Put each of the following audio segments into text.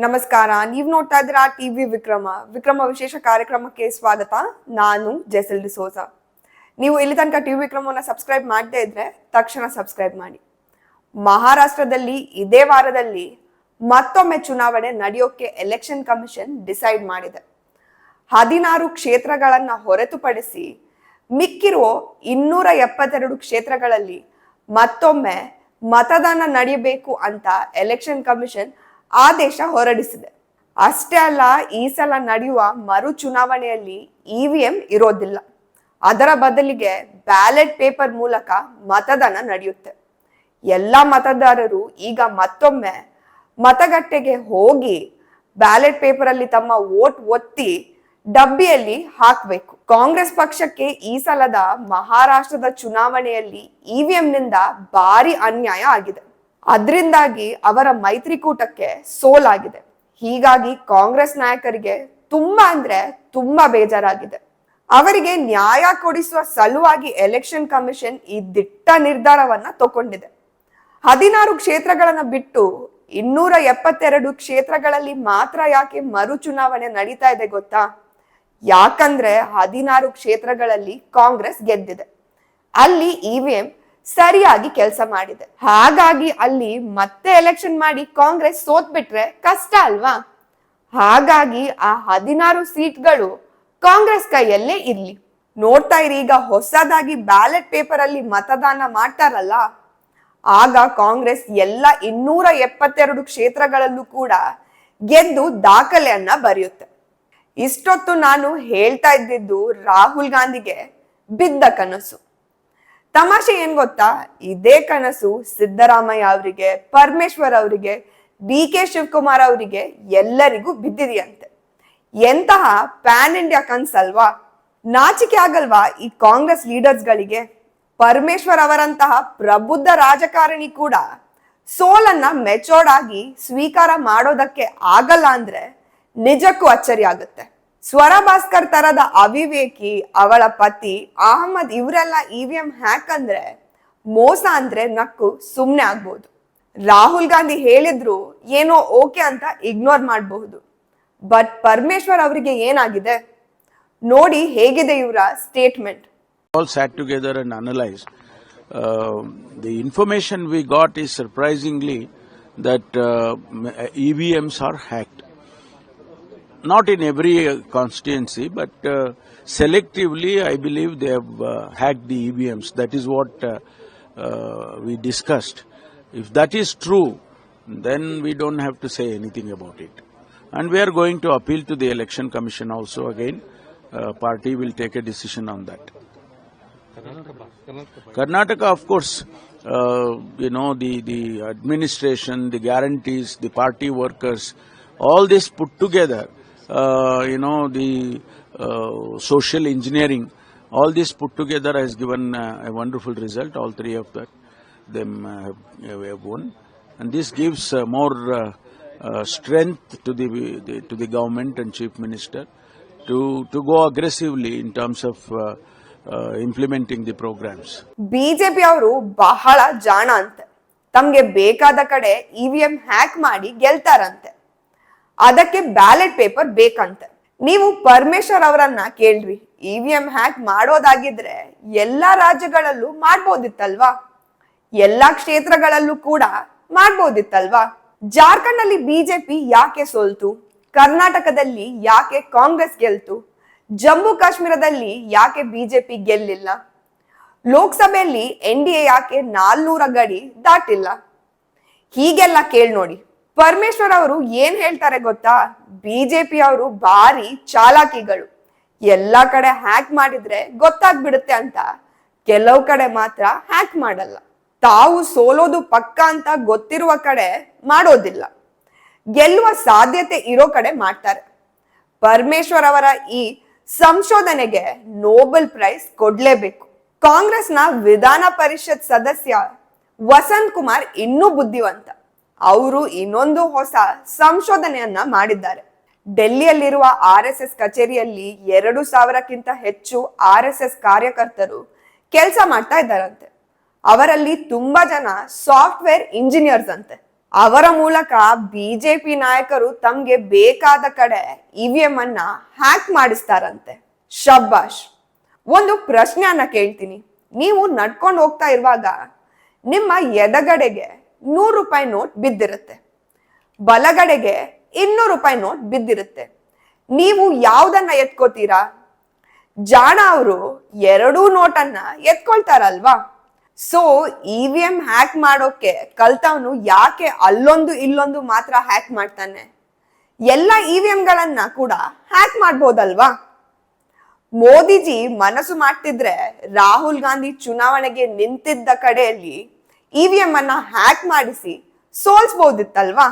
ನಮಸ್ಕಾರ. ನೀವು ನೋಡ್ತಾ ಇದ್ದೀರಾ ಟಿವಿ ವಿಕ್ರಮ ವಿಶೇಷ ಕಾರ್ಯಕ್ರಮಕ್ಕೆ ಸ್ವಾಗತ. ನಾನು ಜೆಸಲ್ ಡಿಸೋಜ. ನೀವು ಇಲ್ಲಿ ತನಕ ಟಿವಿ ವಿಕ್ರಮವನ್ನ ಸಬ್ಸ್ಕ್ರೈಬ್ ಮಾಡದೇ ಇದ್ರೆ ತಕ್ಷಣ ಸಬ್ಸ್ಕ್ರೈಬ್ ಮಾಡಿ. ಮಹಾರಾಷ್ಟ್ರದಲ್ಲಿ ಇದೇ ವಾರದಲ್ಲಿ ಮತ್ತೊಮ್ಮೆ ಚುನಾವಣೆ ನಡೆಯೋಕೆ ಎಲೆಕ್ಷನ್ ಕಮಿಷನ್ ಡಿಸೈಡ್ ಮಾಡಿದೆ. 16 ಕ್ಷೇತ್ರಗಳನ್ನ ಹೊರತುಪಡಿಸಿ ಮಿಕ್ಕಿರುವ 272 ಕ್ಷೇತ್ರಗಳಲ್ಲಿ ಮತ್ತೊಮ್ಮೆ ಮತದಾನ ನಡೆಯಬೇಕು ಅಂತ ಎಲೆಕ್ಷನ್ ಕಮಿಷನ್ ಆದೇಶ ಹೊರಡಿಸಿದೆ. ಅಷ್ಟೇ ಅಲ್ಲ, ಈ ಸಲ ನಡೆಯುವ ಮರು ಚುನಾವಣೆಯಲ್ಲಿ ಇವಿಎಂ ಇರೋದಿಲ್ಲ. ಅದರ ಬದಲಿಗೆ ಬ್ಯಾಲೆಟ್ ಪೇಪರ್ ಮೂಲಕ ಮತದಾನ ನಡೆಯುತ್ತೆ. ಎಲ್ಲ ಮತದಾರರು ಈಗ ಮತ್ತೊಮ್ಮೆ ಮತಗಟ್ಟೆಗೆ ಹೋಗಿ ಬ್ಯಾಲೆಟ್ ಪೇಪರ್ ಅಲ್ಲಿ ತಮ್ಮ ವೋಟ್ ಒತ್ತಿ ಡಬ್ಬಿಯಲ್ಲಿ ಹಾಕಬೇಕು. ಕಾಂಗ್ರೆಸ್ ಪಕ್ಷಕ್ಕೆ ಈ ಸಲದ ಮಹಾರಾಷ್ಟ್ರದ ಚುನಾವಣೆಯಲ್ಲಿ ಇವಿಎಂ ನಿಂದ ಭಾರಿ ಅನ್ಯಾಯ ಆಗಿದೆ. ಅದರಿಂದಾಗಿ ಅವರ ಮೈತ್ರಿಕೂಟಕ್ಕೆ ಸೋಲಾಗಿದೆ. ಹೀಗಾಗಿ ಕಾಂಗ್ರೆಸ್ ನಾಯಕರಿಗೆ ತುಂಬಾ ಬೇಜಾರಾಗಿದೆ. ಅವರಿಗೆ ನ್ಯಾಯ ಕೊಡಿಸುವ ಸಲುವಾಗಿ ಎಲೆಕ್ಷನ್ ಕಮಿಷನ್ ಈ ದಿಟ್ಟ ನಿರ್ಧಾರವನ್ನ ತಗೊಂಡಿದೆ. 16 ಕ್ಷೇತ್ರಗಳನ್ನ ಬಿಟ್ಟು 272 ಕ್ಷೇತ್ರಗಳಲ್ಲಿ ಮಾತ್ರ ಯಾಕೆ ಮರು ಚುನಾವಣೆ ನಡೀತಾ ಇದೆ ಗೊತ್ತಾ? ಯಾಕಂದ್ರೆ 16 ಕ್ಷೇತ್ರಗಳಲ್ಲಿ ಕಾಂಗ್ರೆಸ್ ಗೆದ್ದಿದೆ. ಅಲ್ಲಿ ಇವಿಎಂ ಸರಿಯಾಗಿ ಕೆಲಸ ಮಾಡಿದೆ. ಹಾಗಾಗಿ ಅಲ್ಲಿ ಮತ್ತೆ ಎಲೆಕ್ಷನ್ ಮಾಡಿ ಕಾಂಗ್ರೆಸ್ ಸೋತ್ ಬಿಟ್ರೆ ಕಷ್ಟ ಅಲ್ವಾ? ಹಾಗಾಗಿ ಆ 16 ಸೀಟ್ಗಳು ಕಾಂಗ್ರೆಸ್ ಕೈಯಲ್ಲೇ ಇರ್ಲಿ. ನೋಡ್ತಾ ಇರಿ, ಈಗ ಹೊಸದಾಗಿ ಬ್ಯಾಲೆಟ್ ಪೇಪರ್ ಅಲ್ಲಿ ಮತದಾನ ಮಾಡ್ತಾರಲ್ಲ, ಆಗ ಕಾಂಗ್ರೆಸ್ ಎಲ್ಲ 272 ಕ್ಷೇತ್ರಗಳಲ್ಲೂ ಕೂಡ ಗೆದ್ದು ದಾಖಲೆಯನ್ನ ಬರೆಯುತ್ತೆ. ಇಷ್ಟೊತ್ತು ನಾನು ಹೇಳ್ತಾ ಇದ್ದಿದ್ದು ರಾಹುಲ್ ಗಾಂಧಿಗೆ ಬಿದ್ದ ಕನಸು. ತಮಾಷೆ ಏನ್ ಗೊತ್ತಾ? ಇದೇ ಕನಸು ಸಿದ್ದರಾಮಯ್ಯ ಅವರಿಗೆ, ಪರಮೇಶ್ವರ್ ಅವರಿಗೆ, ಡಿ.ಕೆ. ಶಿವಕುಮಾರ್ ಅವರಿಗೆ ಎಲ್ಲರಿಗೂ ಬಿದ್ದಿದೆಯಂತೆ. ಎಂತಹ ಪ್ಯಾನ್ ಇಂಡಿಯಾ ಕನ್ಸಲ್ವಾ? ನಾಚಿಕೆ ಆಗಲ್ವಾ ಈ ಕಾಂಗ್ರೆಸ್ ಲೀಡರ್ಸ್ ಗಳಿಗೆ? ಪರಮೇಶ್ವರ್ ಅವರಂತಹ ಪ್ರಬುದ್ಧ ರಾಜಕಾರಣಿ ಕೂಡ ಸೋಲನ್ನ ಮೆಚೋರ್ಡ್ ಆಗಿ ಸ್ವೀಕಾರ ಮಾಡೋದಕ್ಕೆ ಆಗಲ್ಲ ಅಂದ್ರೆ ನಿಜಕ್ಕೂ ಅಚ್ಚರಿ ಆಗುತ್ತೆ. ಸ್ವರ ಭಾಸ್ಕರ್ ತರದ ಅವಿವೇಕಿ, ಅವಳ ಪತಿ ಅಹಮದ್ ಇವರೆಲ್ಲ ಇವಿಎಂ ಹ್ಯಾಕ್ ಅಂದ್ರೆ ಮೋಸ ಅಂದ್ರೆ ನಕ್ಕು ಸುಮ್ನೆ ಆಗ್ಬಹುದು. ರಾಹುಲ್ ಗಾಂಧಿ ಹೇಳಿದ್ರು ಏನೋ ಓಕೆ ಅಂತ ಇಗ್ನೋರ್ ಮಾಡಬಹುದು. ಬಟ್ ಪರಮೇಶ್ವರ್ ಅವರಿಗೆ ಏನಾಗಿದೆ ನೋಡಿ, ಹೇಗಿದೆ ಇವರ statement. All sat together and analyzed. The information we got is surprisingly that EVMs are hacked. Not in every constituency, but selectively, I believe they have hacked the EVMs. That is what we discussed. If that is true, then we don't have to say anything about it. And we are going to appeal to the Election Commission also again. Party will take a decision on that. Karnataka, of course, the administration, the guarantees, the party workers, all this put together, the social engineering, all this put together has given a wonderful result. All three of them have won, and this gives more strength to the government and chief minister to go aggressively in terms of implementing the programs. BJP ಅವರು ಬಹಳ ಜಾಣ ಅಂತೆ. ತಮ್ಗೆ ಬೇಕಾದ ಕಡೆ EVM hack ಮಾಡಿ ಗೆಲ್ತಾರಂತೆ. ಅದಕ್ಕೆ ballot paper ಬೇಕಂತೆ. ನೀವು ಪರಮೇಶ್ವರ್ ಅವರನ್ನ ಕೇಳ್ರಿ, ಇವಿಎಂ ಹ್ಯಾಕ್ ಮಾಡೋದಾಗಿದ್ರೆ ಎಲ್ಲಾ ರಾಜ್ಯಗಳಲ್ಲೂ ಮಾಡ್ಬೋದಿತ್ತಲ್ವಾ? ಎಲ್ಲಾ ಕ್ಷೇತ್ರಗಳಲ್ಲೂ ಕೂಡ ಮಾಡ್ಬೋದಿತ್ತಲ್ವಾ? ಜಾರ್ಖಂಡ್ ಅಲ್ಲಿ ಬಿಜೆಪಿ ಯಾಕೆ ಸೋಲ್ತು? ಕರ್ನಾಟಕದಲ್ಲಿ ಯಾಕೆ ಕಾಂಗ್ರೆಸ್ ಗೆಲ್ತು? ಜಮ್ಮು ಕಾಶ್ಮೀರದಲ್ಲಿ ಯಾಕೆ ಬಿಜೆಪಿ ಗೆಲ್ಲಿಲ್ಲ? ಲೋಕಸಭೆಯಲ್ಲಿ NDA ಯಾಕೆ 400 ಗಡಿ ದಾಟಿಲ್ಲ? ಹೀಗೆಲ್ಲ ಕೇಳ್ ನೋಡಿ. ಪರಮೇಶ್ವರ್ ಅವರು ಏನ್ ಹೇಳ್ತಾರೆ ಗೊತ್ತಾ? ಬಿಜೆಪಿ ಅವರು ಭಾರಿ ಚಾಲಾಕಿಗಳು, ಎಲ್ಲಾ ಕಡೆ ಹ್ಯಾಕ್ ಮಾಡಿದ್ರೆ ಗೊತ್ತಾಗ್ಬಿಡುತ್ತೆ ಅಂತ. ಕೆಲವು ಕಡೆ ಮಾತ್ರ ಹ್ಯಾಕ್ ಮಾಡಲ್ಲ. ತಾವು ಸೋಲೋದು ಪಕ್ಕ ಅಂತ ಗೊತ್ತಿರುವ ಕಡೆ ಮಾಡೋದಿಲ್ಲ, ಗೆಲ್ಲುವ ಸಾಧ್ಯತೆ ಇರೋ ಕಡೆ ಮಾಡ್ತಾರೆ. ಪರಮೇಶ್ವರ್ ಅವರ ಈ ಸಂಶೋಧನೆಗೆ ನೋಬೆಲ್ ಪ್ರೈಸ್ ಕೊಡ್ಲೇಬೇಕು. ಕಾಂಗ್ರೆಸ್ನ ವಿಧಾನ ಪರಿಷತ್ ಸದಸ್ಯ ವಸಂತ್ ಕುಮಾರ್ ಇನ್ನೂ ಬುದ್ಧಿವಂತ. ಅವರು ಇನ್ನೊಂದು ಹೊಸ ಸಂಶೋಧನೆಯನ್ನ ಮಾಡಿದ್ದಾರೆ. ಡೆಲ್ಲಿಯಲ್ಲಿರುವ RSS ಕಚೇರಿಯಲ್ಲಿ 2000ಕ್ಕಿಂತ ಹೆಚ್ಚು RSS ಕಾರ್ಯಕರ್ತರು ಕೆಲಸ ಮಾಡ್ತಾ ಇದ್ದಾರಂತೆ. ಅವರಲ್ಲಿ ತುಂಬಾ ಜನ ಸಾಫ್ಟ್ವೇರ್ ಇಂಜಿನಿಯರ್ಸ್ ಅಂತೆ. ಅವರ ಮೂಲಕ ಬಿಜೆಪಿ ನಾಯಕರು ತಮ್ಗೆ ಬೇಕಾದ ಕಡೆ ಇವಿಎಂ ಅನ್ನ ಹ್ಯಾಕ್ ಮಾಡಿಸ್ತಾರಂತೆ. ಶಬ್ಬಾಷ್. ಒಂದು ಪ್ರಶ್ನೆಯನ್ನ ಕೇಳ್ತೀನಿ. ನೀವು ನಡ್ಕೊಂಡು ಹೋಗ್ತಾ ಇರುವಾಗ ನಿಮ್ಮ ಎಡಗಡೆಗೆ 100 ರೂಪಾಯಿ ನೋಟ್ ಬಿದ್ದಿರುತ್ತೆ, ಬಲಗಡೆಗೆ 200 ರೂಪಾಯಿ ನೋಟ್ ಬಿದ್ದಿರುತ್ತೆ. ನೀವು ಯಾವ್ದನ್ನ ಎತ್ಕೋತೀರಾ? ಜಾಣ ಅವರು ಎರಡೂ ನೋಟನ್ನ ಎತ್ಕೊಳ್ತಾರಲ್ವಾ? ಸೊ ಇವಿಎಂ ಹ್ಯಾಕ್ ಮಾಡೋಕೆ ಕಲ್ತವನು ಯಾಕೆ ಅಲ್ಲೊಂದು ಇಲ್ಲೊಂದು ಮಾತ್ರ ಹ್ಯಾಕ್ ಮಾಡ್ತಾನೆ? ಎಲ್ಲ ಇವಿಎಂಗಳನ್ನ ಕೂಡ ಹ್ಯಾಕ್ ಮಾಡ್ಬೋದಲ್ವಾ? ಮೋದಿಜಿ ಮನಸ್ಸು ಮಾಡ್ತಿದ್ರೆ ರಾಹುಲ್ ಗಾಂಧಿ ಚುನಾವಣೆಗೆ ನಿಂತಿದ್ದ ಕಡೆಯಲ್ಲಿ ಇವಿಎಂ ಅನ್ನ ಹ್ಯಾಕ್ ಮಾಡಿಸಿ ಸೋಲ್ಸ್ಬಹುದಿತ್ತಲ್ವಾ?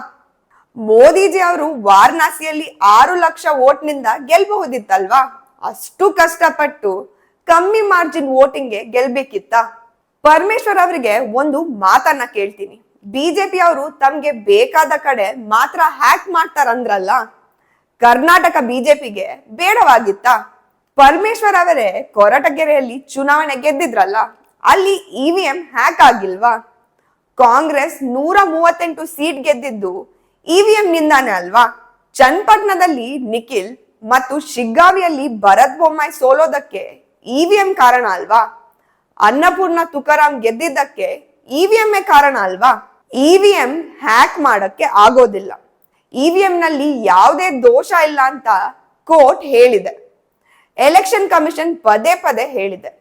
ಮೋದಿಜಿ ಅವರು ವಾರಣಾಸಿಯಲ್ಲಿ 6 ಲಕ್ಷ ವೋಟ್ನಿಂದ ಗೆಲ್ಬಹುದಿತ್ತಲ್ವಾ? ಅಷ್ಟು ಕಷ್ಟಪಟ್ಟು ಕಮ್ಮಿ ಮಾರ್ಜಿನ್ ವೋಟಿಂಗ್ಗೆ ಗೆಲ್ಬೇಕಿತ್ತ? ಪರಮೇಶ್ವರ್ ಅವರಿಗೆ ಒಂದು ಮಾತನ್ನ ಕೇಳ್ತೀನಿ. ಬಿಜೆಪಿ ಅವರು ತಮ್ಗೆ ಬೇಕಾದ ಕಡೆ ಮಾತ್ರ ಹ್ಯಾಕ್ ಮಾಡ್ತಾರಂದ್ರಲ್ಲ, ಕರ್ನಾಟಕ ಬಿಜೆಪಿಗೆ ಬೇಡವಾಗಿತ್ತ? ಪರಮೇಶ್ವರ್ ಅವರೇ ಕೊರಟಗೆರೆಯಲ್ಲಿ ಚುನಾವಣೆ ಗೆದ್ದಿದ್ರಲ್ಲ, ಅಲ್ಲಿ ಇವಿಎಂ ಹ್ಯಾಕ್ ಆಗಿಲ್ವಾ? ಕಾಂಗ್ರೆಸ್ 138 ಸೀಟ್ ಗೆದ್ದಿದ್ದು ಇವಿಎಂ ನಿಂದಾನೆ ಅಲ್ವಾ? ಚನ್ನಪಟ್ಟಣದಲ್ಲಿ ನಿಖಿಲ್ ಮತ್ತು ಶಿಗ್ಗಾವಿಯಲ್ಲಿ ಭರತ್ ಬೊಮ್ಮಾಯಿ ಸೋಲೋದಕ್ಕೆ ಇವಿಎಂ ಕಾರಣ ಅಲ್ವಾ? ಅನ್ನಪೂರ್ಣ ತುಕಾರಾಮ್ ಗೆದ್ದಿದ್ದಕ್ಕೆ ಇವಿಎಂ ಕಾರಣ ಅಲ್ವಾ? ಇವಿಎಂ ಹ್ಯಾಕ್ ಮಾಡಕ್ಕೆ ಆಗೋದಿಲ್ಲ. ಇವಿಎಂ ನಲ್ಲಿ ಯಾವುದೇ ದೋಷ ಇಲ್ಲ ಅಂತ ಕೋರ್ಟ್ ಹೇಳಿದೆ, ಎಲೆಕ್ಷನ್ ಕಮಿಷನ್ ಪದೇ ಪದೇ ಹೇಳಿದೆ.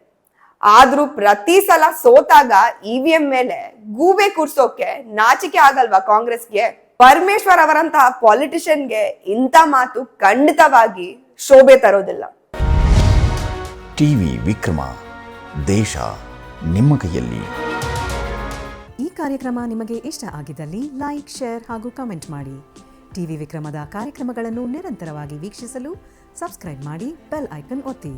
ಆದ್ರೂ ಪ್ರತಿ ಸಲ ಸೋತಾಗ ಇವಿಎಂ ಮೇಲೆ ಗೂಬೆ ಕೂರ್ಸೋಕೆ ನಾಚಿಕೆ ಆಗಲ್ವಾ ಕಾಂಗ್ರೆಸ್ಗೆ? ಪರಮೇಶ್ವರ್ ಅವರಂತಹ ಪಾಲಿಟಿಷಿಯನ್ಗೆ ಇಂಥ ಮಾತು ಖಂಡಿತವಾಗಿ ಶೋಭೆ ತರೋದಿಲ್ಲ. ಟಿವಿ ವಿಕ್ರಮ, ದೇಶ ನಿಮ್ಮ ಕೈಯಲ್ಲಿ. ಈ ಕಾರ್ಯಕ್ರಮ ನಿಮಗೆ ಇಷ್ಟ ಆಗಿದ್ದಲ್ಲಿ ಲೈಕ್, ಶೇರ್ ಹಾಗೂ ಕಮೆಂಟ್ ಮಾಡಿ. ಟಿವಿ ವಿಕ್ರಮದ ಕಾರ್ಯಕ್ರಮಗಳನ್ನು ನಿರಂತರವಾಗಿ ವೀಕ್ಷಿಸಲು ಸಬ್ಸ್ಕ್ರೈಬ್ ಮಾಡಿ, ಬೆಲ್ ಐಕನ್ ಒತ್ತಿ.